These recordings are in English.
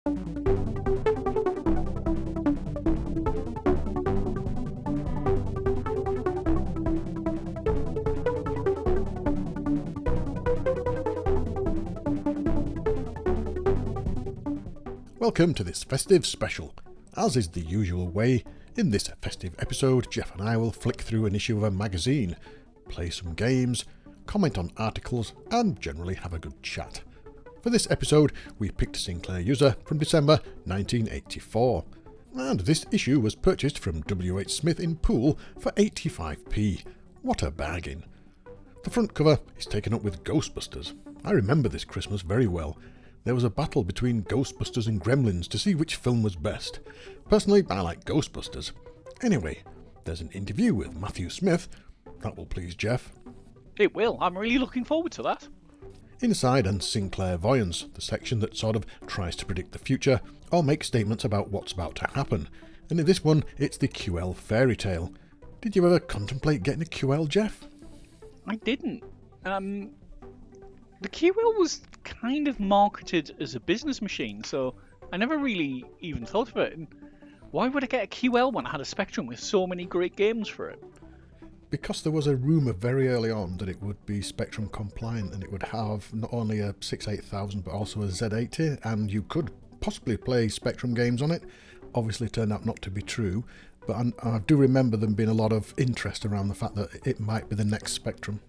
Welcome to this festive special. As is the usual way, in this festive episode, Geoff and I will flick through an issue of a magazine, play some games, comment on articles, and generally have a good chat. For this episode, we picked Sinclair User from December 1984. And this issue was purchased from W.H. Smith in Poole for 85p. What a bargain. The front cover is taken up with Ghostbusters. I remember this Christmas very well. There was a battle between Ghostbusters and Gremlins to see which film was best. Personally, I like Ghostbusters. Anyway, there's an interview with Matthew Smith. That will please Geoff. It will. I'm really looking forward to that. Inside and Sinclair Voyance, the section that sort of tries to predict the future or make statements about what's about to happen. And in this one, it's the QL fairy tale. Did you ever contemplate getting a QL, Geoff? I didn't. The QL was kind of marketed as a business machine, so I never really even thought of it. And why would I get a QL when I had a Spectrum with so many great games for it? Because there was a rumour very early on that it would be Spectrum compliant and it would have not only a 68000 but also a Z80, and you could possibly play Spectrum games on it. Obviously it turned out not to be true, but I do remember there being a lot of interest around the fact that it might be the next Spectrum.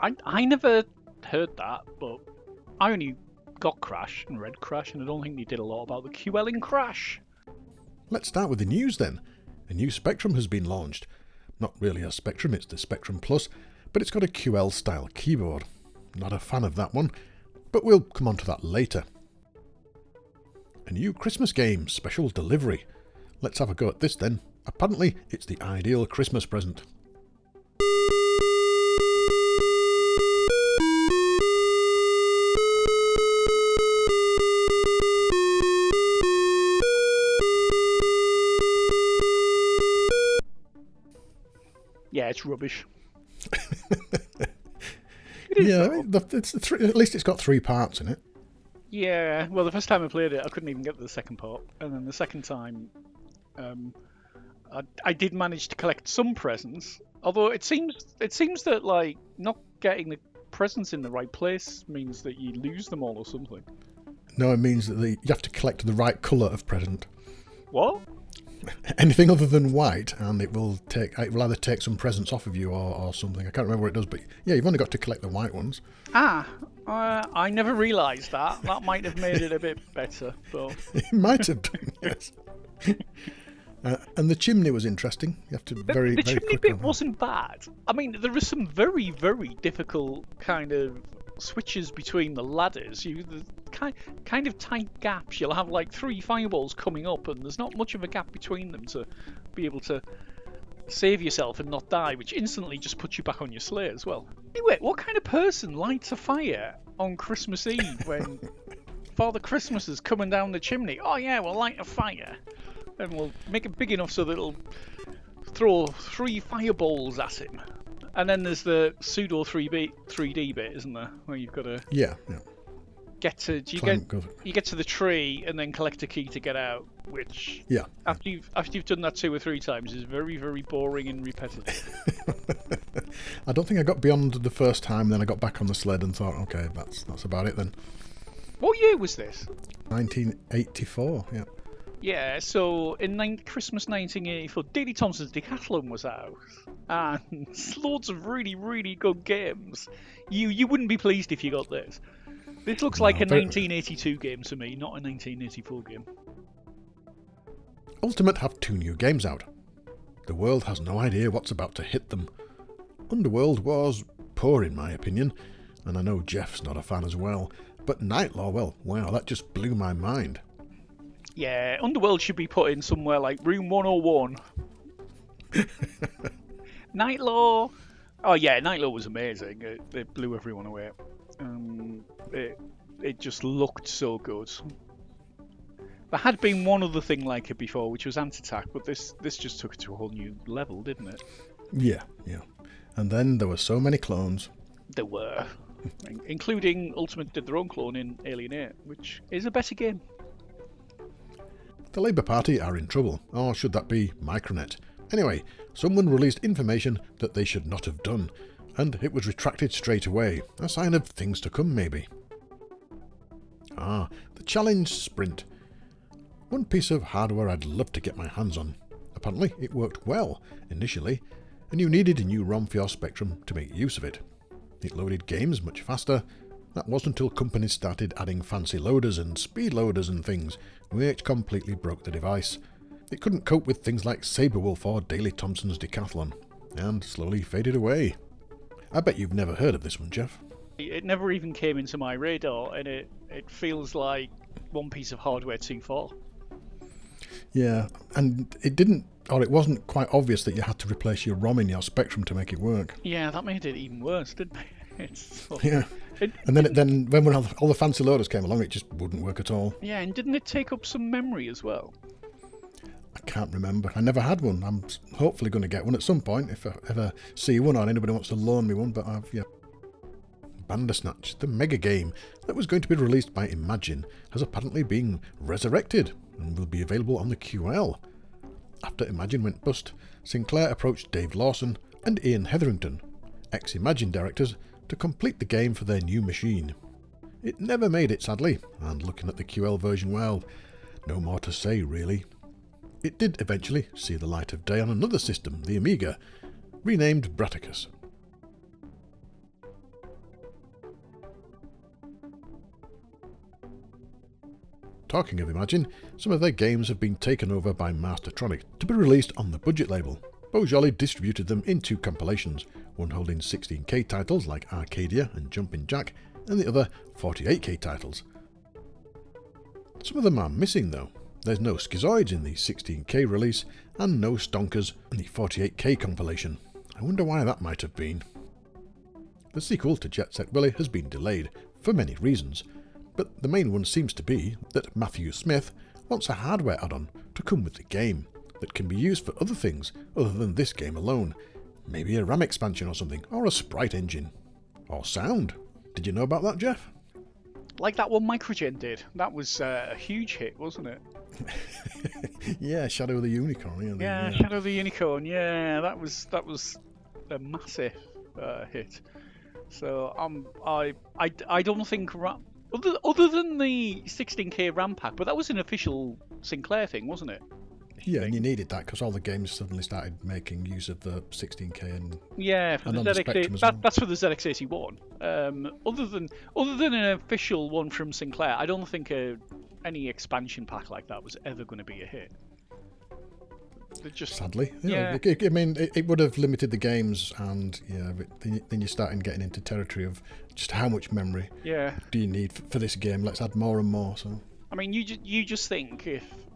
I never heard that, but I only got Crash and read Crash, and I don't think they did a lot about the QL in Crash. Let's start with the news then. A new Spectrum has been launched. Not really a Spectrum, it's the Spectrum Plus, but it's got a QL style keyboard. Not a fan of that one, but we'll come on to that later. A new Christmas game, special delivery. Let's have a go at this then. Apparently it's the ideal Christmas present. Yeah, it's rubbish. At least it's got 3 parts in it. Yeah, well, the first time I played it, I couldn't even get to the second part, and then the second time, I did manage to collect some presents. Although it seems that like not getting the presents in the right place means that you lose them all or something. No, it means that you have to collect the right colour of present. What? Anything other than white, and it will either take some presents off of you or something. I can't remember what it does, but yeah, you've only got to collect the white ones. I never realised that. That might have made it a bit better. But It might have done, yes. And the chimney was interesting. You have to the chimney bit wasn't bad. I mean, there are some very, very difficult kind of switches between the ladders. The kind of tight gaps. You'll have like 3 fireballs coming up, and there's not much of a gap between them to be able to save yourself and not die, which instantly just puts you back on your sleigh as well. Anyway, what kind of person lights a fire on Christmas Eve when Father Christmas is coming down the chimney? Oh yeah, we'll light a fire and we'll make it big enough so that it'll throw 3 fireballs at him. And then there's the pseudo 3D bit, isn't there? Where you've got to get to you get to the tree and then collect a key to get out, which after you've done that 2 or 3 times is very, very boring and repetitive. I don't think I got beyond the first time. Then I got back on the sled and thought, okay, that's about it then. What year was this? 1984. Yeah. Yeah, so in Christmas 1984, Daley Thompson's Decathlon was out, and loads of really, really good games. You wouldn't be pleased if you got this. This looks like a 1982 game to me, not a 1984 game. Ultimate have 2 new games out. The world has no idea what's about to hit them. Underworld was poor in my opinion, and I know Geoff's not a fan as well, but Nightlaw, well, wow, that just blew my mind. Yeah, Underworld should be put in somewhere like Room 101. Nightlaw. Oh yeah, Nightlaw was amazing. It blew everyone away. It just looked so good. There had been one other thing like it before, which was Ant-Attack, but this just took it to a whole new level, didn't it? Yeah. And then there were so many clones. There were. including Ultimate did their own clone in Alien 8, which is a better game. The Labour Party are in trouble, or should that be Micronet? Anyway, someone released information that they should not have done, and it was retracted straight away, a sign of things to come maybe. The Challenge Sprint. One piece of hardware I'd love to get my hands on. Apparently it worked well, initially, and you needed a new ROM for your Spectrum to make use of it. It loaded games much faster. That wasn't until companies started adding fancy loaders and speed loaders and things, which completely broke the device. It couldn't cope with things like Saberwolf or Daley Thompson's Decathlon, and slowly faded away. I bet you've never heard of this one, Geoff. It never even came into my radar, and it feels like one piece of hardware too far. Yeah, and it wasn't quite obvious that you had to replace your ROM in your Spectrum to make it work. Yeah, that made it even worse, didn't it? Yeah. And then when all the fancy loaders came along, it just wouldn't work at all. Yeah, and didn't it take up some memory as well? I can't remember. I never had one. I'm hopefully going to get one at some point if I ever see one or anybody wants to loan me one, but Bandersnatch, the mega game that was going to be released by Imagine, has apparently been resurrected and will be available on the QL. After Imagine went bust, Sinclair approached Dave Lawson and Ian Hetherington, ex-Imagine directors, to complete the game for their new machine. It never made it, sadly, and looking at the QL version, well, no more to say really. It did eventually see the light of day on another system, the Amiga, renamed Braticus. Talking of Imagine, some of their games have been taken over by Mastertronic to be released on the Budget label. Bojolly distributed them in 2 compilations, one holding 16K titles like Arcadia and Jumpin' Jack, and the other 48K titles. Some of them are missing though. There's no Schizoids in the 16K release, and no Stonkers in the 48K compilation. I wonder why that might have been. The sequel to Jet Set Willy has been delayed, for many reasons, but the main one seems to be that Matthew Smith wants a hardware add-on to come with the game that can be used for other things other than this game alone. Maybe a RAM expansion or something, or a sprite engine. Or sound. Did you know about that, Geoff? Like that one Microgen did. That was a huge hit, wasn't it? Yeah, Shadow of the Unicorn. Yeah, Shadow of the Unicorn. Yeah, that was a massive hit. So I don't think other than the 16K RAM pack, but that was an official Sinclair thing, wasn't it? Yeah, and you needed that because all the games suddenly started making use of the 16K and for the ZX. That's for the ZX81. Other than an official one from Sinclair, I don't think any expansion pack like that was ever going to be a hit. Sadly, I mean, it would have limited the games, and then you're starting getting into territory of just how much memory do you need for this game? Let's add more and more. So I mean, you just think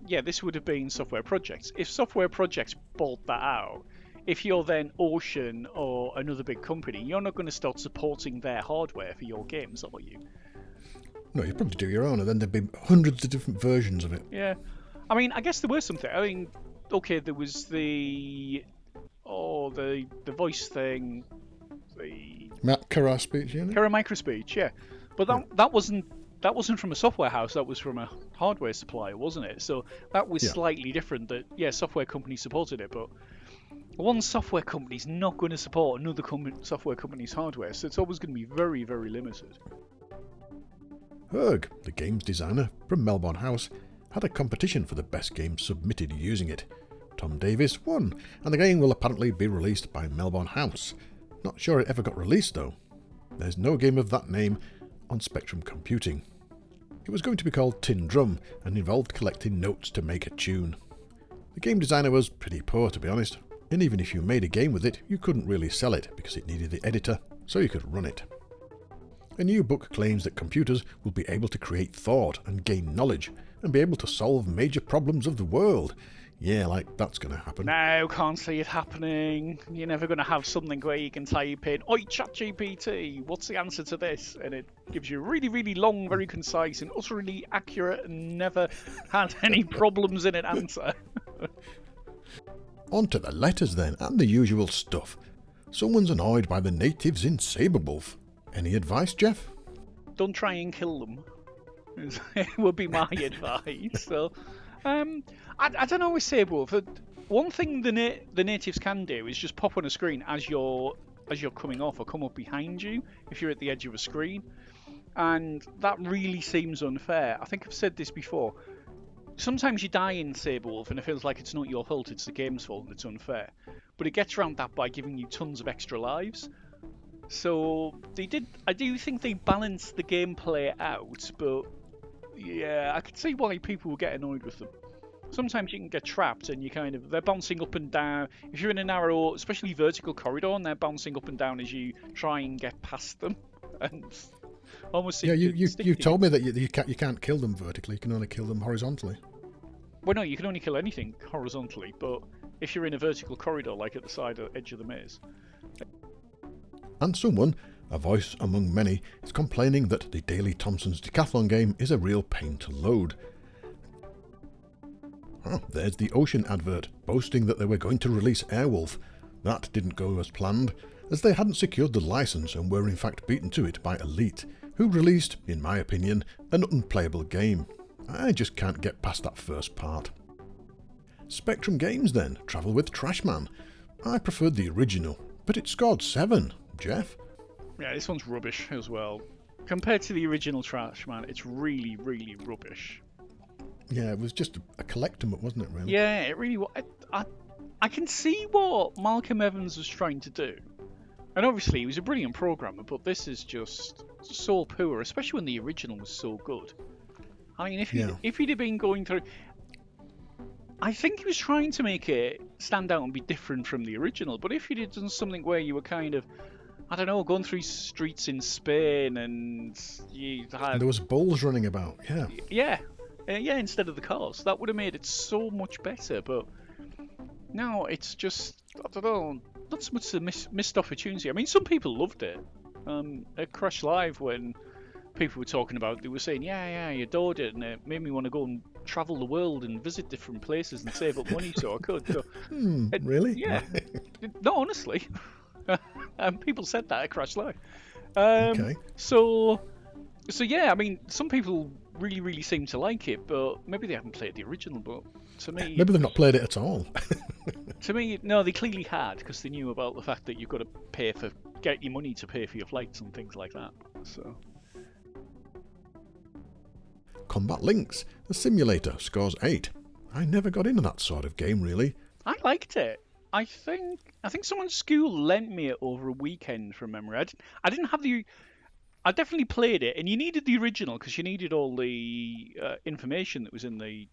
this would have been Software Projects. If Software Projects bought that out, if you're then Ocean or another big company, you're not going to start supporting their hardware for your games, are you? No, you'd probably do your own, and then there'd be hundreds of different versions of it. Yeah, I mean, I guess there was something. I mean, okay, there was the voice thing, the Kara speech, Kara microspeech, yeah, but that wasn't from a software house. That was from a hardware supplier, wasn't it? So that was slightly different. That software companies supported it, but one software company's not going to support another software company's hardware, so it's always going to be very, very limited. Herg, the games designer from Melbourne House, had a competition for the best game submitted using it. Tom Davis won, and the game will apparently be released by Melbourne House. Not sure it ever got released though. There's no game of that name on Spectrum Computing. It was going to be called Tin Drum and involved collecting notes to make a tune. The game designer was pretty poor, to be honest, and even if you made a game with it, you couldn't really sell it because it needed the editor so you could run it. A new book claims that computers will be able to create thought and gain knowledge and be able to solve major problems of the world. Yeah, like that's going to happen. No, can't see it happening. You're never going to have something where you can type in, "Oi, ChatGPT, what's the answer to this?" And it gives you really, really long, very concise and utterly accurate and never had any problems in it answer. On to the letters then, and the usual stuff. Someone's annoyed by the natives in Saberwolf. Any advice, Geoff? Don't try and kill them. It would be my advice. So, I don't know with Sabrewulf. One thing the natives can do is just pop on a screen as you're coming off, or come up behind you if you're at the edge of a screen, and that really seems unfair. I think I've said this before. Sometimes you die in Sabrewulf and it feels like it's not your fault, it's the game's fault and it's unfair. But it gets around that by giving you tons of extra lives. So I do think they balanced the gameplay out, but yeah, I could see why people would get annoyed with them. Sometimes you can get trapped and they're bouncing up and down. If you're in a narrow, especially vertical corridor, and they're bouncing up and down as you try and get past them. And almost you told me that you can't kill them vertically, you can only kill them horizontally. Well, no, you can only kill anything horizontally, but if you're in a vertical corridor, like at the side or edge of the maze. And someone, a voice among many, is complaining that the Daily Thompson's Decathlon game is a real pain to load. Oh, there's the Ocean advert, boasting that they were going to release Airwolf. That didn't go as planned, as they hadn't secured the license and were in fact beaten to it by Elite, who released, in my opinion, an unplayable game. I just can't get past that first part. Spectrum Games then, Travel with Trashman. I preferred the original, but it scored 7. Geoff? Yeah, this one's rubbish as well. Compared to the original Trashman, it's really, really rubbish. Yeah, it was just a collectible, wasn't it, really? Yeah, it really was. I can see what Malcolm Evans was trying to do. And obviously, he was a brilliant programmer, but this is just so poor, especially when the original was so good. I mean, if he'd have been going through... I think he was trying to make it stand out and be different from the original, but if he'd have done something where you were I don't know, going through streets in Spain and you had... And there was bulls running about, yeah. Yeah, instead of the cars. That would have made it so much better, but no, it's just, I don't know, not so much a missed opportunity. I mean, some people loved it. At Crash Live, when people were talking about it, they were saying, yeah, I adored it, and it made me want to go and travel the world and visit different places and save up money so I could. So, really? Yeah. No, honestly. People said that at Crash Live. Okay. So yeah, I mean, some people really, really seem to like it, but maybe they haven't played the original. But to me, maybe they've not played it at all. To me, no, they clearly had, because they knew about the fact that you've got to get your money to pay for your flights and things like that. So, Combat Links, the simulator, scores 8. I never got into that sort of game, really. I liked it. I think someone at school lent me it over a weekend from memory. I didn't have the... I definitely played it, and you needed the original because you needed all the information that was in the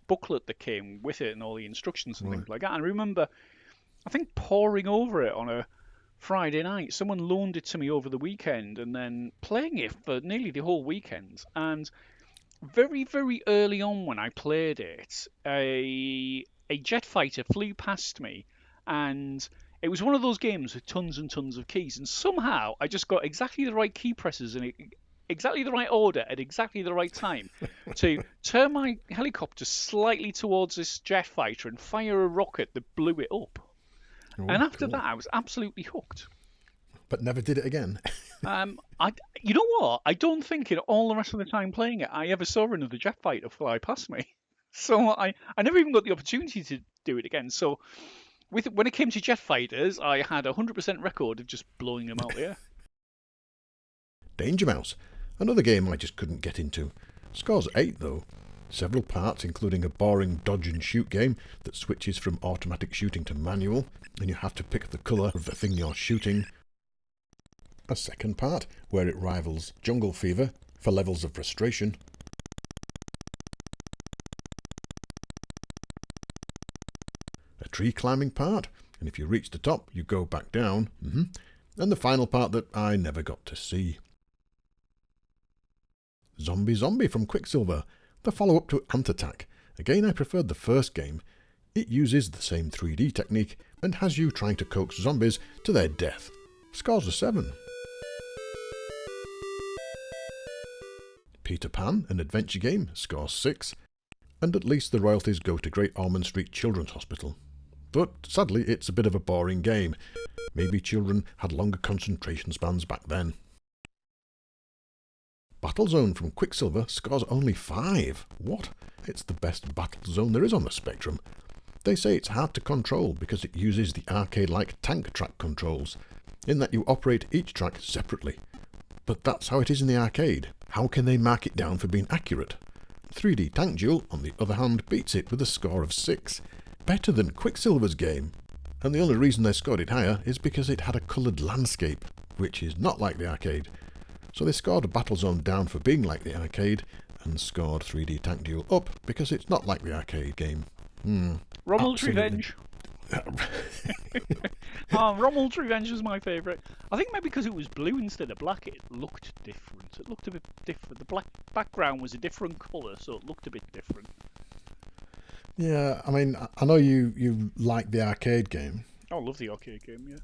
booklet that came with it and all the instructions and things like that. And I remember, I think, poring over it on a Friday night. Someone loaned it to me over the weekend and then playing it for nearly the whole weekend. And very, very early on when I played it, a jet fighter flew past me, and it was one of those games with tons and tons of keys, and somehow I just got exactly the right key presses in exactly the right order at exactly the right time to turn my helicopter slightly towards this jet fighter and fire a rocket that blew it up. And after that, I was absolutely hooked. But never did it again. You know what? I don't think in all the rest of the time playing it, I ever saw another jet fighter fly past me. So I never even got the opportunity to do it again. So when it came to jet fighters, I had a 100% record of just blowing them out there. Danger Mouse, another game I just couldn't get into. Scores 8 though. Several parts, including a boring dodge and shoot game that switches from automatic shooting to manual, and you have to pick the colour of the thing you're shooting. A second part, where it rivals Jungle Fever for levels of frustration. A tree climbing part, and if you reach the top, you go back down. And the final part that I never got to see. Zombie from Quicksilver, the follow-up to Ant Attack. Again, I preferred the first game. It uses the same 3D technique and has you trying to coax zombies to their death. Scores a 7. Peter Pan, an adventure game, scores 6. And at least the royalties go to Great Ormond Street Children's Hospital. But sadly, it's a bit of a boring game. Maybe children had longer concentration spans back then. Battlezone from Quicksilver scores only 5. What? It's the best Battlezone there is on the Spectrum. They say it's hard to control because it uses the arcade-like tank track controls, in that you operate each track separately. But that's how it is in the arcade. How can they mark it down for being accurate? 3D Tank Duel, on the other hand, beats it with a score of 6. Better than Quicksilver's game. And the only reason they scored it higher is because it had a coloured landscape, which is not like the arcade. So they scored Battlezone down for being like the arcade, and scored 3D Tank Duel up because it's not like the arcade game. Rommel's Revenge. Rommel's Revenge was my favourite. I think maybe because it was blue instead of black, it looked different. It looked a bit different. The black background was a different colour, so it looked a bit different. Yeah, I mean, I know you like the arcade game. I love the arcade game, yeah.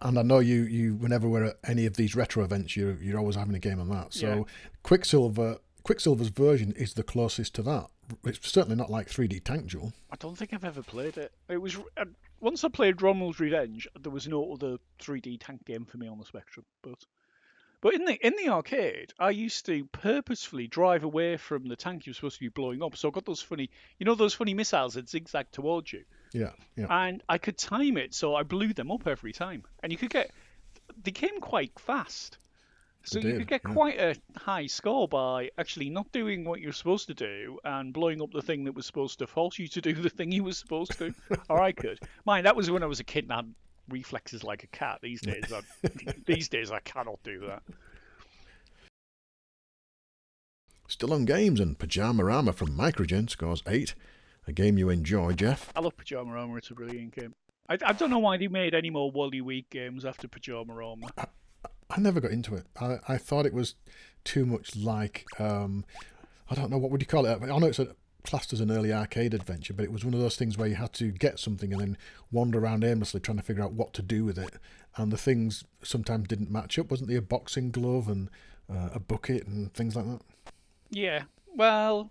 And I know you whenever we're at any of these retro events, you're always having a game on that. So yeah. Quicksilver's version is the closest to that. It's certainly not like 3D Tank Duel. I don't think I've ever played it. It was once I played Rommel's Revenge, there was no other 3D tank game for me on the Spectrum. But in the arcade, I used to purposefully drive away from the tank you were supposed to be blowing up. So I got those funny missiles that zigzag towards you. Yeah. And I could time it, so I blew them up every time. And they came quite fast. So you could get quite a high score by actually not doing what you're supposed to do and blowing up the thing that was supposed to force you to do the thing you were supposed to. Or I could. Mind, that was when I was a kid and I had reflexes like a cat. These days I cannot do that. Still on games, and Pyjamarama from Microgen scores 8. A game you enjoy, Geoff. I love Pyjamarama. It's a brilliant game. I don't know why they made any more Wally Week games after Pyjamarama. I never got into it. I thought it was too much like, I don't know, what would you call it? I know it's classed as an early arcade adventure, but it was one of those things where you had to get something and then wander around aimlessly trying to figure out what to do with it. And the things sometimes didn't match up. Wasn't there a boxing glove and a bucket and things like that? Yeah. Well,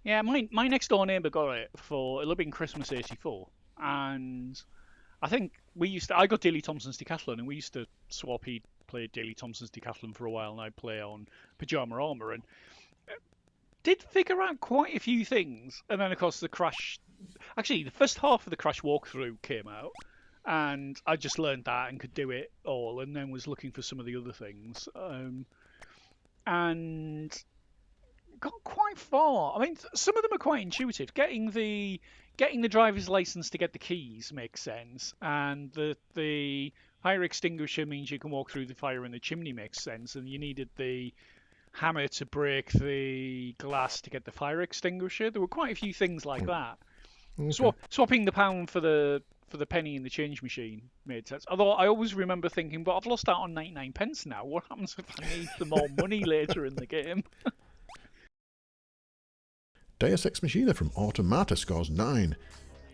yeah, my next door neighbour got it for a living Christmas '84. And I think I got Daley Thompson's Decathlon, and we used to swap. He'd played Daley Thompson's Decathlon for a while, and I'd play on Pyjamarama, and did figure out quite a few things. And then, of course, the first half of the Crash walkthrough came out, and I just learned that and could do it all, and then was looking for some of the other things, and got quite far. I mean, some of them are quite intuitive. Getting the driver's license to get the keys makes sense, and the fire extinguisher means you can walk through the fire in the chimney makes sense, and you needed the hammer to break the glass to get the fire extinguisher. There were quite a few things like that. Okay. Swapping the pound for the penny in the change machine made sense. Although I always remember thinking, but I've lost out on 99 pence now. What happens if I need some more money later in the game? Deus Ex Machina from Automata scores 9.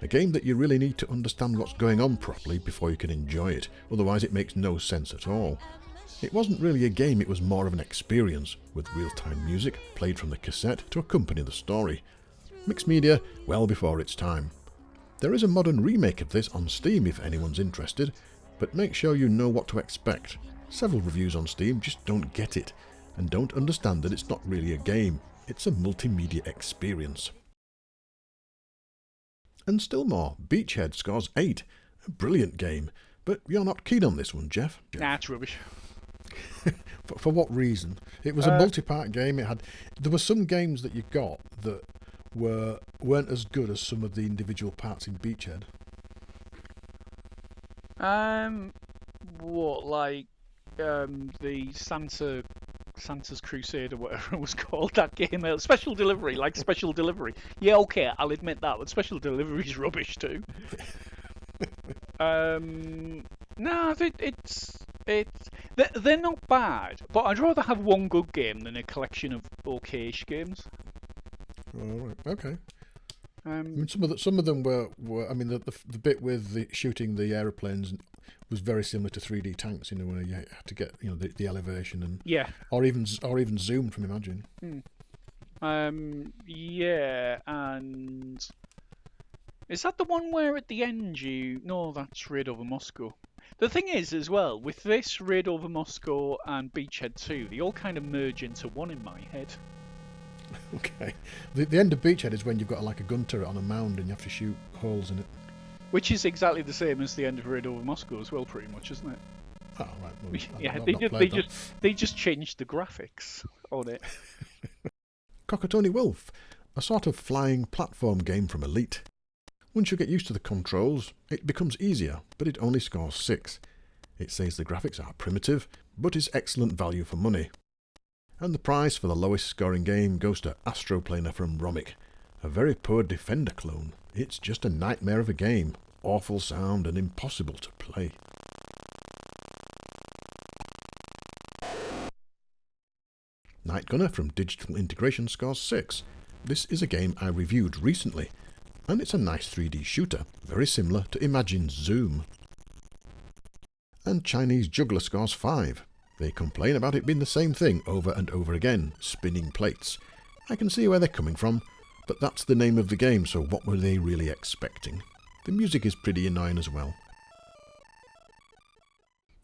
A game that you really need to understand what's going on properly before you can enjoy it, otherwise it makes no sense at all. It wasn't really a game, it was more of an experience, with real-time music played from the cassette to accompany the story. Mixed media well before its time. There is a modern remake of this on Steam if anyone's interested, but make sure you know what to expect. Several reviews on Steam just don't get it, and don't understand that it's not really a game, it's a multimedia experience. And still more, Beachhead scores 8. A brilliant game, but you're not keen on this one, Geoff. Nah, it's rubbish. For what reason? It was a multi-part game. There were some games that you got that weren't as good as some of the individual parts in Beachhead. What, like the Santa's Crusade or whatever it was called, that game, Special Delivery, like Special Delivery. Yeah, okay, I'll admit that, but Special Delivery is rubbish too. No, they're not bad, but I'd rather have one good game than a collection of okayish games. All right, okay. I mean, some of them were I mean, the bit with the shooting the aeroplanes was very similar to 3D tanks, where you had to get the elevation and or even zoom from Imagine. Yeah, and is that the one where at the end no, that's Raid over Moscow. The thing is, as well, with this, Raid Over Moscow and Beachhead 2, they all kind of merge into one in my head. Okay. The end of Beachhead is when you've got like a gun turret on a mound and you have to shoot holes in it. Which is exactly the same as the end of Raid Over Moscow as well, pretty much, isn't it? Oh, right. Well, Yeah, I've they just changed the graphics on it. Cockatoni Wolf, a sort of flying platform game from Elite. Once you get used to the controls, it becomes easier, but it only scores 6. It says the graphics are primitive, but is excellent value for money. And the prize for the lowest scoring game goes to Astroplaner from Romic, a very poor Defender clone. It's just a nightmare of a game, awful sound and impossible to play. Night Gunner from Digital Integration scores 6. This is a game I reviewed recently, and it's a nice 3D shooter, very similar to Imagine's Zoom. And Chinese Juggler scores 5. They complain about it being the same thing over and over again, spinning plates. I can see where they're coming from, but that's the name of the game, so what were they really expecting? The music is pretty annoying as well.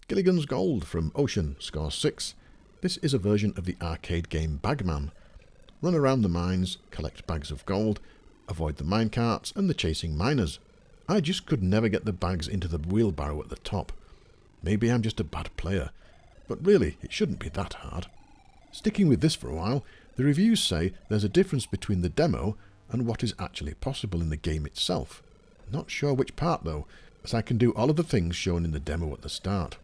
Gilligan's Gold from Ocean scores 6. This is a version of the arcade game Bagman. Run around the mines, collect bags of gold, avoid the minecarts and the chasing miners. I just could never get the bags into the wheelbarrow at the top. Maybe I'm just a bad player, but really it shouldn't be that hard. Sticking with this for a while, the reviews say there's a difference between the demo and what is actually possible in the game itself. Not sure which part though, as I can do all of the things shown in the demo at the start.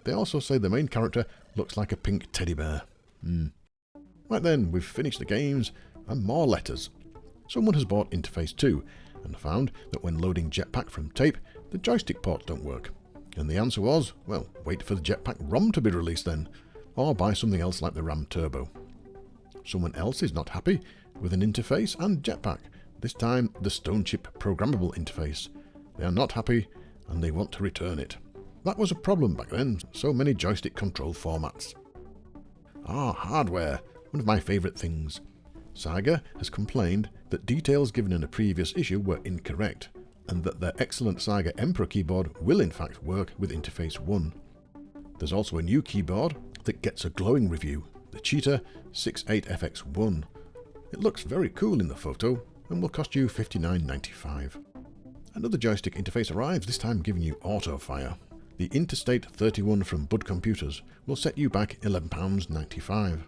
They also say the main character looks like a pink teddy bear. Right then, we've finished the games, and more letters. Someone has bought Interface 2, and found that when loading Jetpack from tape, the joystick ports don't work. And the answer was, well, wait for the Jetpack ROM to be released then, or buy something else like the RAM Turbo. Someone else is not happy with an interface and Jetpack, this time the Stone Chip programmable interface. They are not happy, and they want to return it. That was a problem back then, so many joystick control formats. Hardware, one of my favourite things. Sega has complained that details given in a previous issue were incorrect, and that their excellent Sega Emperor keyboard will in fact work with Interface 1. There's also a new keyboard that gets a glowing review, the Cheetah 68FX1. It looks very cool in the photo, and will cost you $59.95. Another joystick interface arrives, this time giving you auto fire. The Interstate 31 from Bud Computers will set you back £11.95.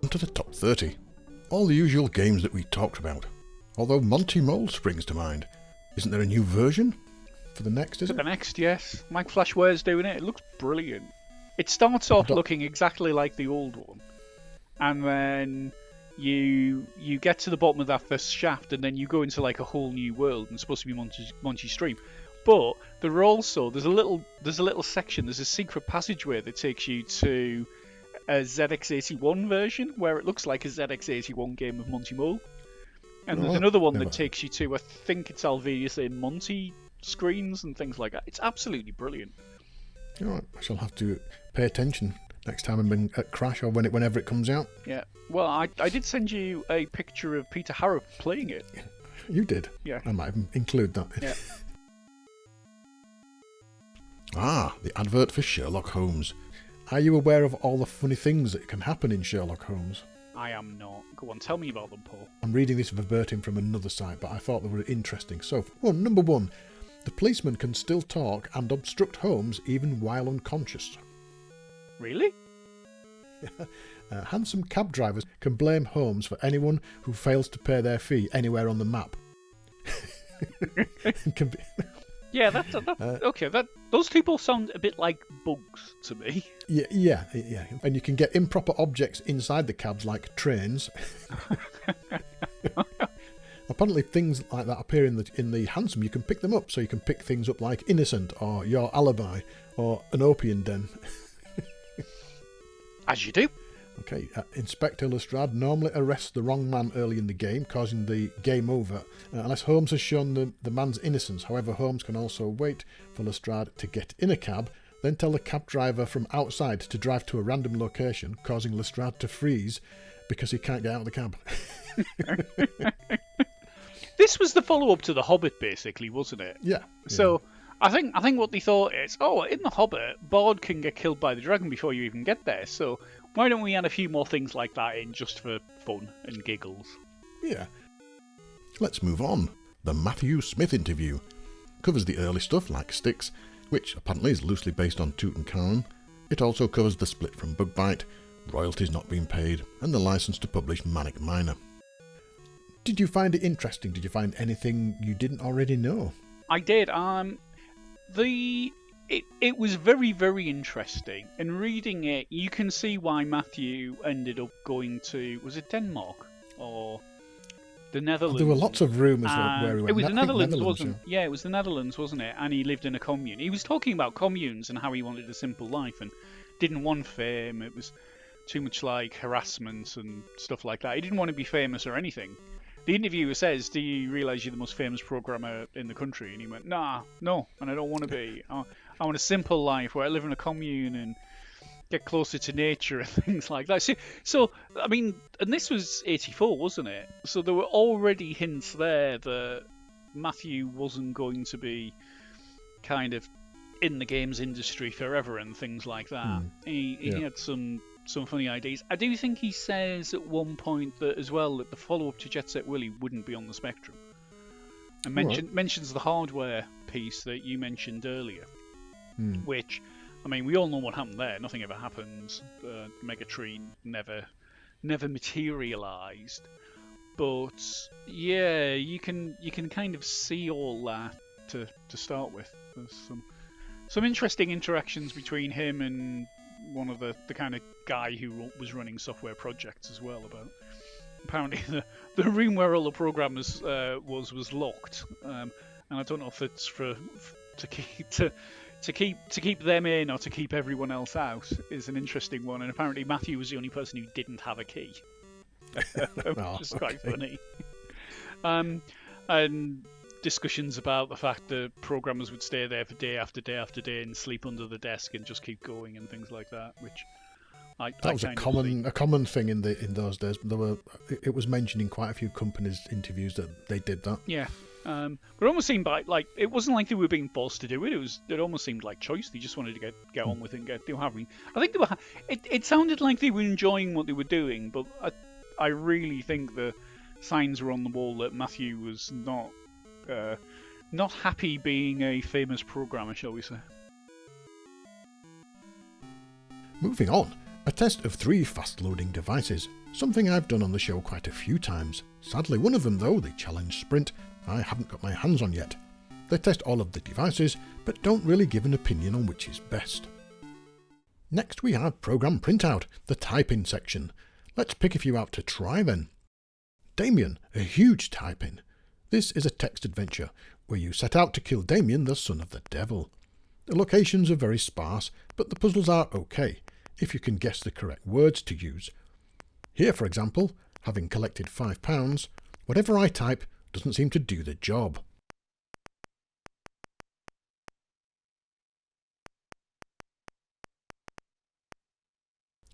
On to the top 30. All the usual games that we talked about. Although Monty Mole springs to mind. Isn't there a new version? For the next, is it? For the next, yes. Mike Flashware's doing it. It looks brilliant. It starts off looking exactly like the old one. And then you get to the bottom of that first shaft, and then you go into like a whole new world, and it's supposed to be Monty's Stream. But there's a little section, there's a secret passageway that takes you to a ZX81 version, where it looks like a ZX81 game of Monty Mole. And there's another one that takes you to, I think it's Alvius and Monty screens and things like that. It's absolutely brilliant. All right, I shall have to pay attention next time I'm at Crash or whenever it comes out. Yeah. Well, I did send you a picture of Peter Harrop playing it. You did? Yeah. I might include that. Yeah. The advert for Sherlock Holmes. Are you aware of all the funny things that can happen in Sherlock Holmes? I am not. Go on, tell me about them, Paul. I'm reading this verbatim from another site, but I thought they were interesting. So, number 1. The policeman can still talk and obstruct Holmes even while unconscious. Really? Handsome cab drivers can blame Holmes for anyone who fails to pay their fee anywhere on the map. Yeah, that's okay. Those people sound a bit like bugs to me. Yeah. And you can get improper objects inside the cabs, like trains. Apparently, things like that appear in the Hansom. You can pick them up, so you can pick things up like Innocent or Your Alibi or An Opium Den. As you do. Okay, Inspector Lestrade normally arrests the wrong man early in the game, causing the game over, unless Holmes has shown the man's innocence. However, Holmes can also wait for Lestrade to get in a cab, then tell the cab driver from outside to drive to a random location, causing Lestrade to freeze because he can't get out of the cab. This was the follow-up to The Hobbit, basically, wasn't it? Yeah. So, I think what they thought is, oh, in The Hobbit, Bard can get killed by the dragon before you even get there, so why don't we add a few more things like that in just for fun and giggles? Yeah. Let's move on. The Matthew Smith interview covers the early stuff like Styx, which apparently is loosely based on Tutankhamun. It also covers the split from Bugbite, royalties not being paid, and the license to publish Manic Miner. Did you find it interesting? Did you find anything you didn't already know? I did. It was very, very interesting. And reading it, you can see why Matthew ended up going to, was it Denmark or the Netherlands? There were lots of rumours where he went. It was the Netherlands, Netherlands, wasn't it? Yeah, it was the Netherlands, wasn't it? And he lived in a commune. He was talking about communes and how he wanted a simple life and didn't want fame. It was too much like harassment and stuff like that. He didn't want to be famous or anything. The interviewer says, "Do you realise you're the most famous programmer in the country?" And he went, "Nah, no, and I don't want to be. I want a simple life where I live in a commune and get closer to nature and things like that." So I mean, and this was '84, wasn't it? So there were already hints there that Matthew wasn't going to be kind of in the games industry forever and things like that. He had some funny ideas. I do think he says at one point that as well that the follow-up to Jet Set Willy wouldn't be on the Spectrum. And mentions the hardware piece that you mentioned earlier, which, I mean, we all know what happened there. Nothing ever happened. Megatree never materialised. But yeah, you can kind of see all that to start with. There's some interesting interactions between him and one of the kind of guy who was running software projects as well. About apparently the room where all the programmers was locked, and I don't know if it's to keep them in or to keep everyone else out is an interesting one. And apparently Matthew was the only person who didn't have a key, which is quite funny. And discussions about the fact that programmers would stay there for day after day after day and sleep under the desk and just keep going and things like that, which that was a common thing in those days. It was mentioned in quite a few companies' interviews that they did that. Yeah, but it almost seemed like it wasn't like they were being forced to do it. It almost seemed like choice. They just wanted to get on with it and they were having. I think they were. It sounded like they were enjoying what they were doing, but I really think the signs were on the wall that Matthew was not happy being a famous programmer, shall we say. Moving on, a test of 3 fast-loading devices, something I've done on the show quite a few times. Sadly, one of them though, the Challenge Sprint, I haven't got my hands on yet. They test all of the devices, but don't really give an opinion on which is best. Next we have Program Printout, the type-in section. Let's pick a few out to try then. Damien, a huge type-in. This is a text adventure, where you set out to kill Damien, the son of the devil. The locations are very sparse, but the puzzles are okay, if you can guess the correct words to use. Here, for example, having collected £5, whatever I type doesn't seem to do the job.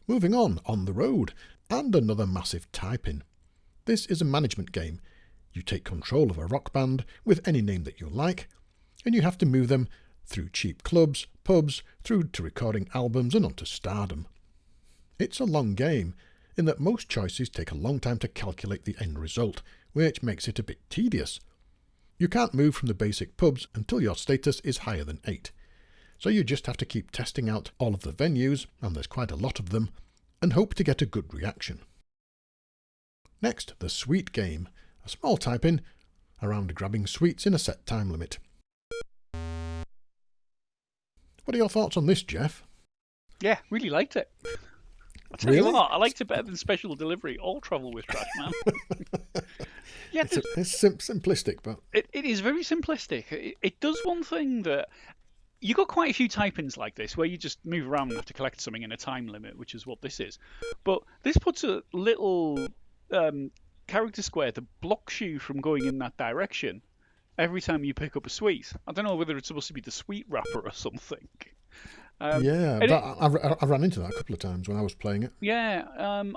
Moving on the road, and another massive type-in. This is a management game. You take control of a rock band with any name that you like, and you have to move them through cheap clubs, pubs, through to recording albums and onto stardom. It's a long game, in that most choices take a long time to calculate the end result, which makes it a bit tedious. You can't move from the basic pubs until your status is higher than 8, so you just have to keep testing out all of the venues, and there's quite a lot of them, and hope to get a good reaction. Next, the sweet game. A small type-in, around grabbing sweets in a set time limit. What are your thoughts on this, Geoff? Yeah, really liked it. I'll tell you what, I liked it better than Special Delivery or Travel with Trash Man. Yeah, it's simplistic, but... It is very simplistic. It does one thing that... You got quite a few type-ins like this, where you just move around and have to collect something in a time limit, which is what this is. But this puts a little... character square that blocks you from going in that direction every time you pick up a sweet. I don't know whether it's supposed to be the sweet wrapper or something. I ran into that a couple of times when I was playing it. Yeah,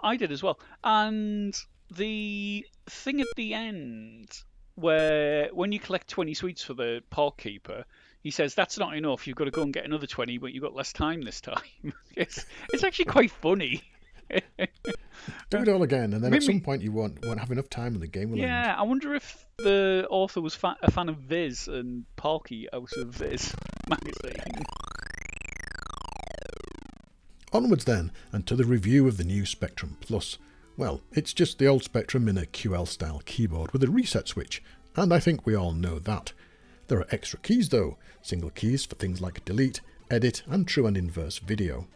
I did as well. And the thing at the end, where when you collect 20 sweets for the park keeper, he says that's not enough. You've got to go and get another 20, but you've got less time this time. It's actually quite funny. Do it all again, and then at some point you won't have enough time, and the game will end. Yeah, I wonder if the author was a fan of Viz and Parky out of Viz magazine. Onwards then, and to the review of the new Spectrum Plus. Well, it's just the old Spectrum in a QL-style keyboard with a reset switch, and I think we all know that. There are extra keys though, single keys for things like delete, edit and true and inverse video.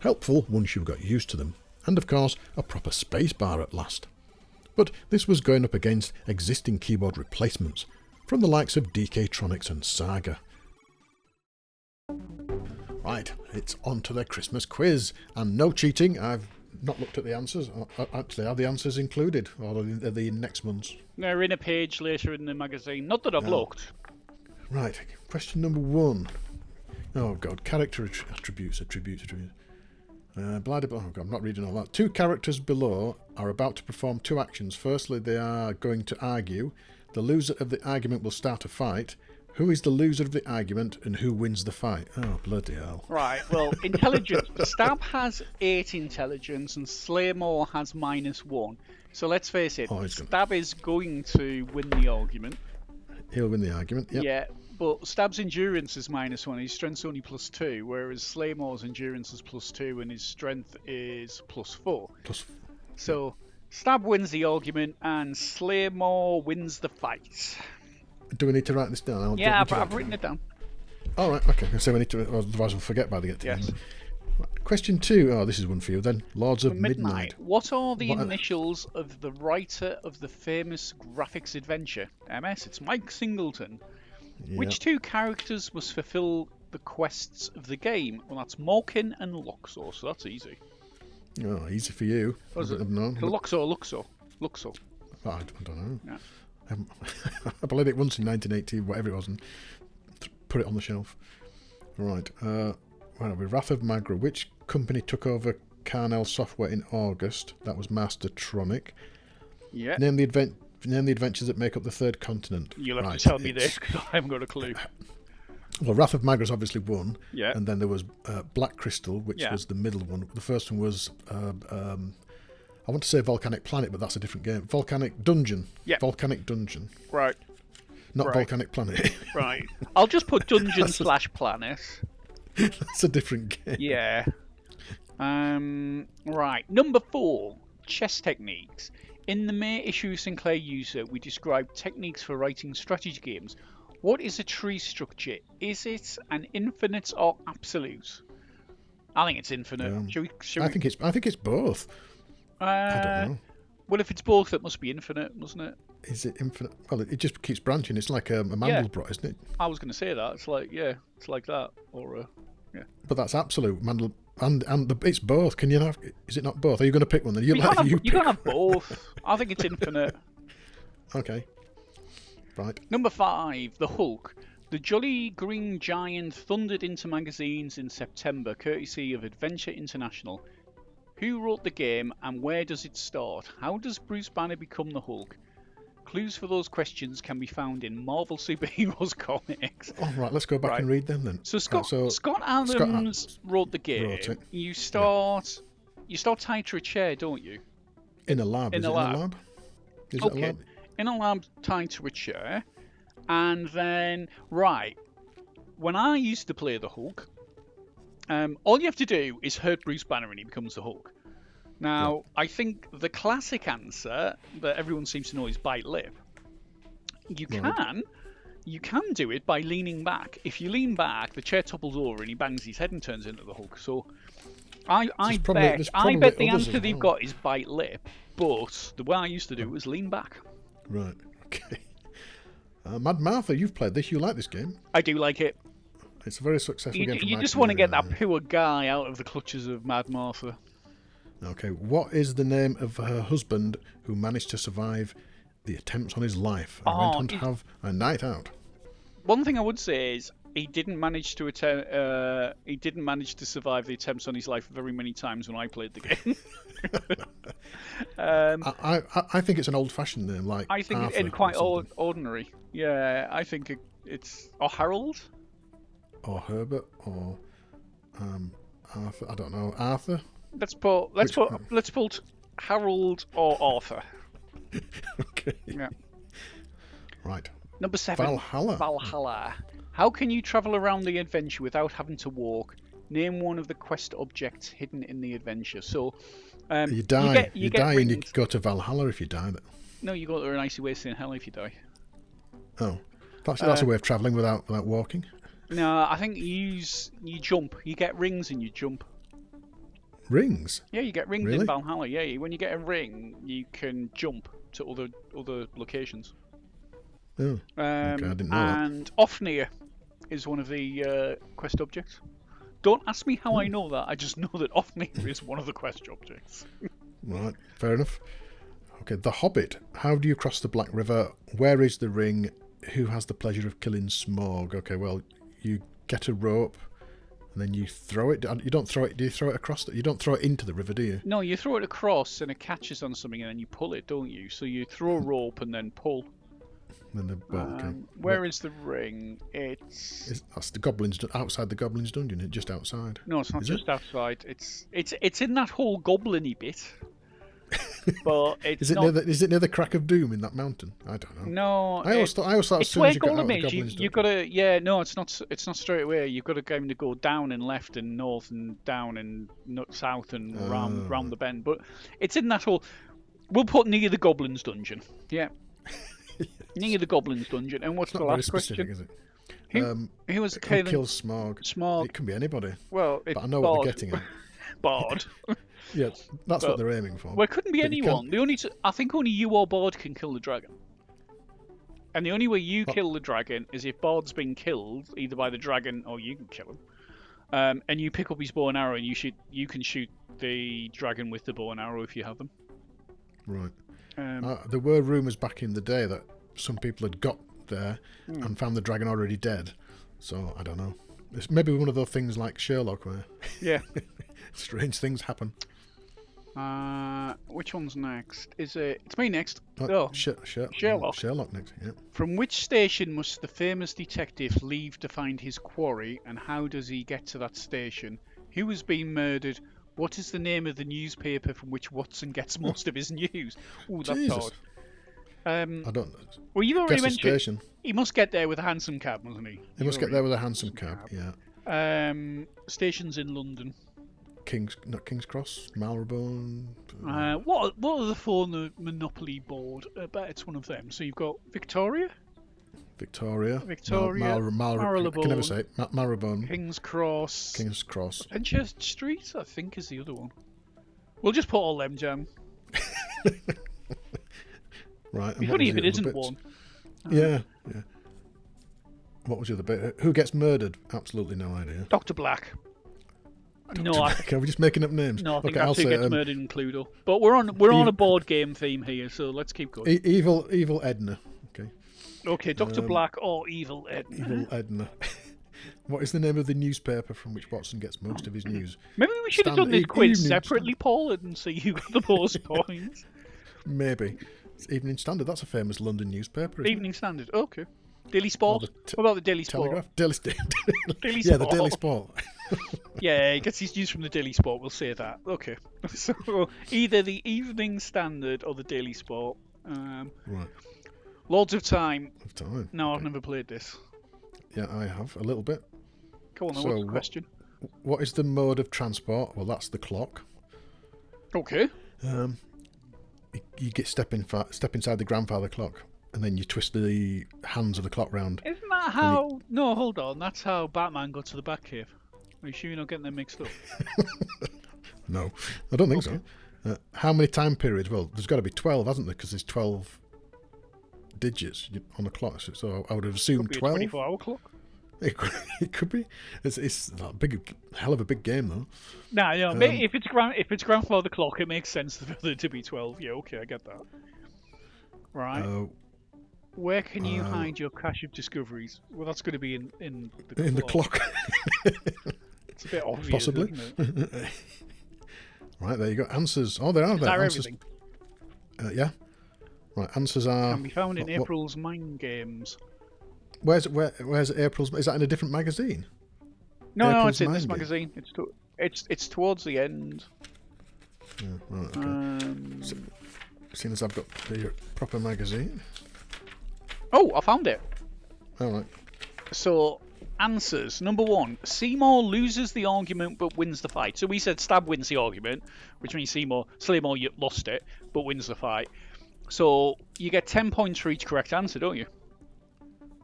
Helpful once you've got used to them, and of course a proper spacebar at last. But this was going up against existing keyboard replacements from the likes of DK-Tronics and Saga. Right, it's on to the Christmas quiz, and no cheating. I've not looked at the answers. Actually, are the answers included, or are the next month's? They're in a page later in the magazine. Not that I've looked. Right, question number 1. Oh God, character attributes. Oh God, I'm not reading all that. 2 characters below are about to perform 2 actions. Firstly, they are going to argue. The loser of the argument will start a fight. Who is the loser of the argument and who wins the fight? Oh, bloody hell. Right, well, intelligence. Stab has 8 intelligence and Slaymore has -1. So let's face it, Stab is going to win the argument. He'll win the argument, yep. Yeah, but Stab's endurance is -1, his strength's only +2, whereas Slaymore's endurance is +2 and his strength is +4. So Stab wins the argument and Slaymore wins the fight. Do we need to write this down? Yeah, I've written it down. All right, okay. So we need to, otherwise we'll forget by the get to Yes. Question 2. Oh, this is one for you then. Lords of Midnight. What are the initials of the writer of the famous graphics adventure? MS, it's Mike Singleton. Yeah. Which 2 characters must fulfill the quests of the game? Well, that's Morkin and Luxor, so that's easy. Oh, easy for you. Was it? Luxor. Oh, I don't know. Yeah. I played it once in 1980, whatever it was, and put it on the shelf. Right. Where are we? Wrath of Magra. Which company took over Carnell Software in August? That was Mastertronic. Yeah. Name the adventures that make up the third continent. You'll have to tell me this because I haven't got a clue. Well, Wrath of Magra's obviously one. Yeah. And then there was Black Crystal, which was the middle one. The first one was I want to say Volcanic Planet, but that's a different game. Volcanic Dungeon. Yeah. Volcanic Dungeon. Right. Not Volcanic Planet. Right. I'll just put Dungeon/Planet. That's a different game. Yeah. Right. Number 4. Chess techniques. In the May issue Sinclair User, we describe techniques for writing strategy games. What is a tree structure? Is it an infinite or absolute? I think it's infinite. I think it's both. I don't know. Well, if it's both, it must be infinite, mustn't it? Is it infinite? Well, it just keeps branching. It's like a Mandelbrot, isn't it? I was going to say that. It's like it's like that, or yeah. But that's absolute Mandel, and it's both. Can you have? Is it not both? Are you going to pick one? Then you can't have both. I think it's infinite. Okay. Right. Number 5, the Hulk. The Jolly Green Giant thundered into magazines in September, courtesy of Adventure International. Who wrote the game and where does it start? How does Bruce Banner become the Hulk? Clues for those questions can be found in Marvel Superheroes comics. All right, let's go back and read them then. So Scott Adams wrote the game. Wrote it. You start tied to a chair, don't you? In a lab. Is it in a lab? Is it a lab? In a lab tied to a chair. And then, when I used to play the Hulk, all you have to do is hurt Bruce Banner and he becomes the Hulk. Now, I think the classic answer that everyone seems to know is bite lip. You can do it by leaning back. If you lean back, the chair topples over and he bangs his head and turns into the Hulk. So I bet the answer they've got is bite lip, but the way I used to do it was lean back. Right, okay. Mad Martha, you've played this. You like this game? I do like it. It's a very successful game. You just want to get that poor guy out of the clutches of Mad Martha. Okay, what is the name of her husband who managed to survive the attempts on his life and went on to have a night out? One thing I would say is he didn't manage to survive the attempts on his life very many times when I played the game. I think it's an old-fashioned name, like I think Arthur it's quite ordinary. Yeah, I think it's Harold. or Herbert or Arthur. I don't know. Arthur. Let's put Harold or Arthur. Okay. Yeah. Right. Number 7. Valhalla. How can you travel around the adventure without having to walk? Name one of the quest objects hidden in the adventure. So, you die. You die, and you rings. go to Valhalla if you die. No, you go to an icy waste in hell if you die. Oh, that's a way of travelling without walking. No, I think you jump. You get rings and you jump. Rings? Yeah, you get rings Really? in Valhalla. Yeah, when you get a ring, you can jump to other locations. Oh, okay, I didn't know that. And Ofnir is one of the quest objects. Don't ask me how I know that. I just know that Ofnir is one of the quest objects. Right, fair enough. Okay, The Hobbit. How do you cross the Black River? Where is the ring? Who has the pleasure of killing Smaug? Okay, well, you get a rope and then you throw it. You don't throw it. Do you throw it across? You don't throw it into the river, do you? No, you throw it across and it catches on something and then you pull it, don't you? So you throw a rope and then pull. And then okay. Where is the ring? That's the goblins outside the goblins' dungeon. Just outside. No, it's not just outside. It's in that whole goblin-y bit. But it's is it not... is it near the Crack of Doom in that mountain? I don't know. No, I always thought as it's soon where as you got out of the Gollum is. goblins' You've got to no, it's not straight away. You've got to kind of go down and left and north and down and south and round the bend. But it's in that whole. We'll put near the goblins' dungeon. Yeah. Yes. Near the goblins' dungeon. And what's the last question? Is it? Who was the who kills Smaug? Smaug. It can be anybody. Well, but I know what they're getting at. Bard. Yeah, that's what they're aiming for. Well, it couldn't be anyone. I think only you or Bard can kill the dragon. And the only way you kill the dragon is if Bard's been killed, either by the dragon or you can kill him. And you pick up his bow and arrow, and you can shoot the dragon with the bow and arrow if you have them. Right. There were rumours back in the day that some people had got there and found the dragon already dead. So I don't know. It's maybe one of those things like Sherlock where strange things happen. Which one's next? It's me next. Sherlock. Sherlock next. Yeah. From which station must the famous detective leave to find his quarry, and how does he get to that station? Who has been murdered? What is the name of the newspaper from which Watson gets most of his news? Oh, that's hard. I don't know. Well, you've already mentioned station. He must get there with a hansom cab, mustn't he? He must get there with a hansom cab. Yeah. Stations in London. King's Cross, Marylebone. What are the four on the Monopoly board? I bet it's one of them. So you've got Victoria, Marylebone. I can never say it. Marylebone. King's Cross. Penchurch Street, I think, is the other one. We'll just put all them, Jam. Right. It'd be funny if it isn't one. Yeah. What was the other bit? Who gets murdered? Absolutely no idea. Dr. Black. Are we just making up names? No, I think that's who gets murdered in Cluedo. But we're on a board game theme here, so let's keep going. Evil Edna. Okay, Dr. Black or Evil Edna. Evil Edna. What is the name of the newspaper from which Watson gets most of his news? Maybe we should have done this quiz separately, Paul, and see who got the most points. Maybe. It's Evening Standard. That's a famous London newspaper. Evening Standard. Okay. Daily Sport. What about the Daily Sport? Telegraph. Daily Sport. Yeah, the Daily Sport. Yeah, he gets his news from the Daily Sport. We'll say that. Okay. So either the Evening Standard or the Daily Sport. Right. Lords of Time. No, okay. I've never played this. Yeah, I have a little bit. Go on. What's the question? What is the mode of transport? Well, that's the clock. Okay. You get step inside the grandfather clock, and then you twist the hands of the clock round. Isn't that how? No, hold on. That's how Batman got to the Batcave. Are you sure you're not getting them mixed up? No, I don't think so. How many time periods? Well, there's got to be 12, hasn't there? Because there's 12 digits on the clock. So I would have assumed 12. 24-hour clock. It could be. It's a hell of a big game, though. Nah, if it's grandfather clock, it makes sense for there to be 12. Yeah, okay, I get that. Right. Where can you hide your cache of discoveries? Well, that's going to be in the clock. It's a bit obvious, possibly. Isn't it? Right, there you go. Answers. Oh, there are answers. Everything? Yeah. Right, answers are... Can be found in April's Mind Games. Where's April's... Is that in a different magazine? No, April's it's in this Mind magazine. It's towards the end. Yeah, right, okay. Seeing as I've got the proper magazine. Oh, I found it. All right. So, answers. Number 1, Seymour loses the argument but wins the fight. So we said Stab wins the argument, which means Seymour lost it but wins the fight. So you get 10 points for each correct answer, don't you?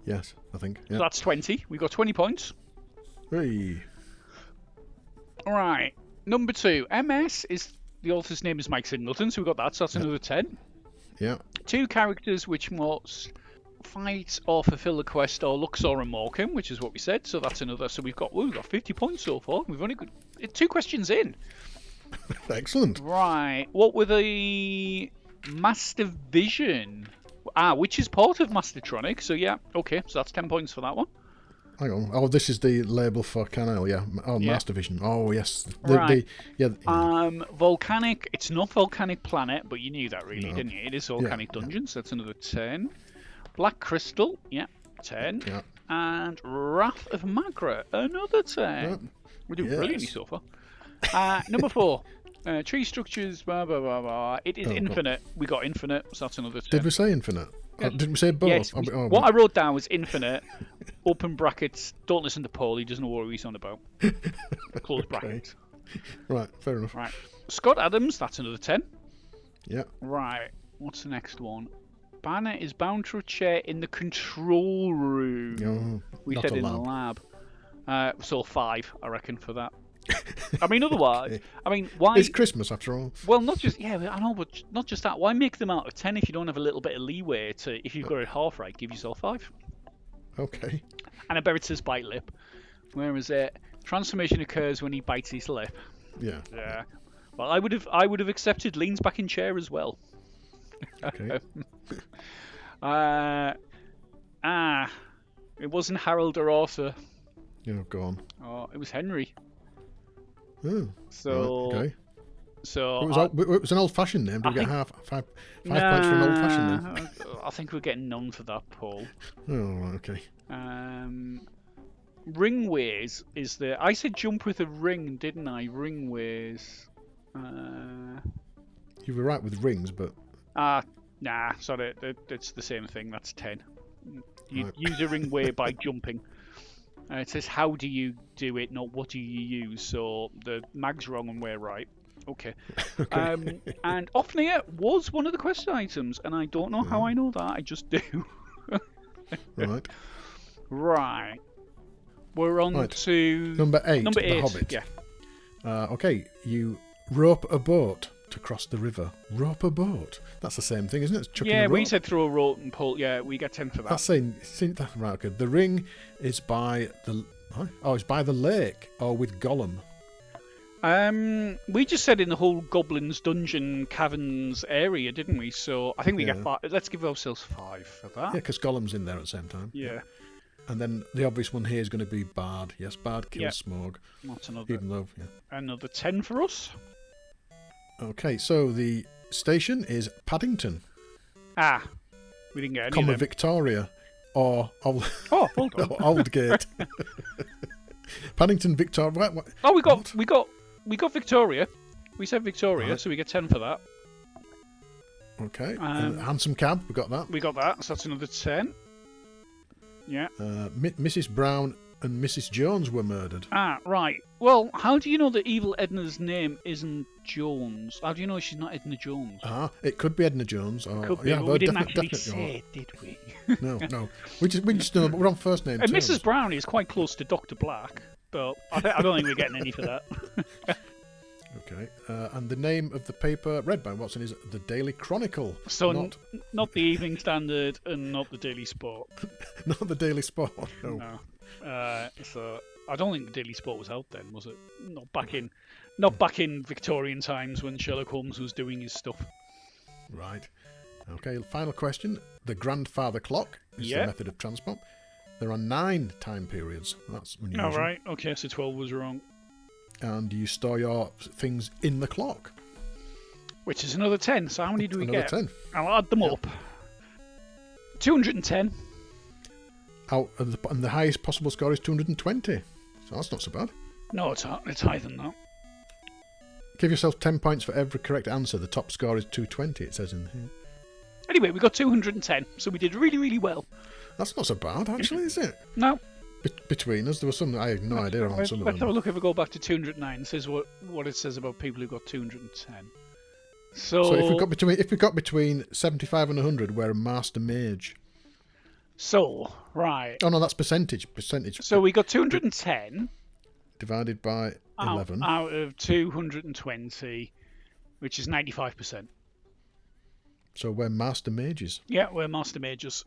Yes, I think. Yeah. So that's 20. We've got 20 points. Hey. All right. Number 2, MS is the author's name is Mike Singleton, so we got that. So that's another 10. Yeah. 2 characters which must fight or fulfill the quest or Luxor and Morecambe, which is what we said. So that's another. So we've got 50 points so far. We've only got 2 questions in. Excellent. Right. What were the Master Vision? Which is part of Mastertronic. So yeah, okay. So that's 10 points for that one. Hang on. Oh, this is the label for Canal, yeah. Oh, Yeah. Master Vision. Oh, yes. Right. Yeah. Volcanic. It's not Volcanic Planet, but you knew that really, No. didn't you? It is Volcanic Yeah. Dungeons. That's another 10. Black Crystal. Yeah, 10. Yeah. And Wrath of Magra. Another 10. Right. We're doing Yes. brilliantly so far. Number 4. Tree structures. Blah blah blah blah. It is infinite. We got infinite. So that's another 10. Did we say infinite? Yes. Didn't we say both? Yes. What I wrote down was infinite. Open brackets. Don't listen to Paul. He doesn't know what he's on about. Close brackets. Right, fair enough. Right. Scott Adams. That's another 10. Yeah. Right. What's the next one? Banner is bound to a chair in the control room. We not said a in the lab. So 5, I reckon, for that. I mean, otherwise, Okay. I mean, why? It's Christmas after all. Well, not just I know, but not just that. Why make them out of 10 if you don't have a little bit of leeway to, if you've got it half right, give yourself 5? Okay. And I bet it says bite lip. Where is it? Transformation occurs when he bites his lip. Yeah. Yeah. Well, I would have accepted leans back in chair as well. Okay. It wasn't Harold or Arthur. Go on. Oh, it was Henry. Oh, So, right, okay. so It was an old-fashioned name. Did we get five points for an old-fashioned name? I think we're getting none for that, Paul. Oh, right, okay. Ringways is the. I said jump with a ring, didn't I? Ringways. You were right with rings, but Nah, sorry, it's the same thing. That's 10. You Right. use a ringway by jumping. It says how do you do it, not what do you use. So the mag's wrong and we're right. Okay. okay. And Ofnir was one of the question items, and I don't know how I know that. I just do. Right. Right. We're on to Number 8. Number 8. The Hobbit. Yeah. Okay. You rope a boat to cross the river. Rope a boat. That's the same thing, isn't it? It's chucking a rope. We said throw a rope and pull. Yeah, we get 10 for that. That's saying that right. Okay. The ring is by the. Oh, it's by the lake or with Gollum. We just said in the whole goblins dungeon caverns area, didn't we? So I think we get 5. Let's give ourselves 5 for that. Yeah, because Gollum's in there at the same time. Yeah. And then the obvious one here is going to be Bard. Yes, Bard kills Smaug. That's another. Even though, Another 10 for us. Okay, so the station is Paddington, We didn't get any comma of them. Victoria, or Oh, hold on. Aldgate. Paddington, Victoria. What? Oh, we got Victoria. We said Victoria, so we get 10 for that. Okay. Handsome Cab, we got that. We got that, so that's another 10. Yeah. Mrs. Brown and Mrs. Jones were murdered. Right. Well, how do you know that evil Edna's name isn't Jones? How do you know she's not Edna Jones? It could be Edna Jones. Or, Could be, but we didn't actually say it, did we? No. We just know, but we're on first name And terms. Mrs. Brown is quite close to Dr. Black, but I don't think we're getting any for that. Okay. And the name of the paper read by Watson is the Daily Chronicle. So not the Evening Standard and not the Daily Sport. Not the Daily Sport. No. So I don't think the Daily Sport was out then, was it? Not back in Victorian times when Sherlock Holmes was doing his stuff. Right. Okay, final question. The grandfather clock is the method of transport. There are 9 time periods. That's unusual. All right. Okay, so 12 was wrong. And you store your things in the clock. Which is another 10. So how many do we get? Another 10. I'll add them up. 210. And the highest possible score is 220. So that's not so bad. No, it's higher than that. Give yourself 10 points for every correct answer. The top score is 220, it says in here. Anyway, we got 210, so we did really, really well. That's not so bad, actually, is it? No. Between us, there was some I had no idea on some of Let's have a them. look if we go back to 209. It says what it says about people who got 210. So if we got between 75 and 100, we're a master mage. So, right. Oh no, that's percentage. So we got 210 divided by 11 out of 220, which is 95%. So we're master mages. Yeah, we're master mages.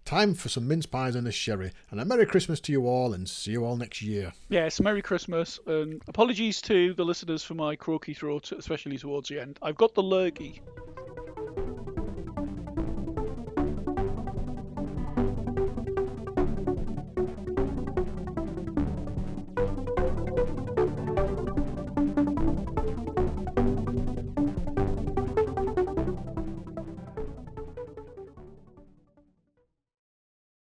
Time for some mince pies and a sherry, and a Merry Christmas to you all, and see you all next year. Yes, Merry Christmas, and apologies to the listeners for my croaky throat, especially towards the end. I've got the lurgy.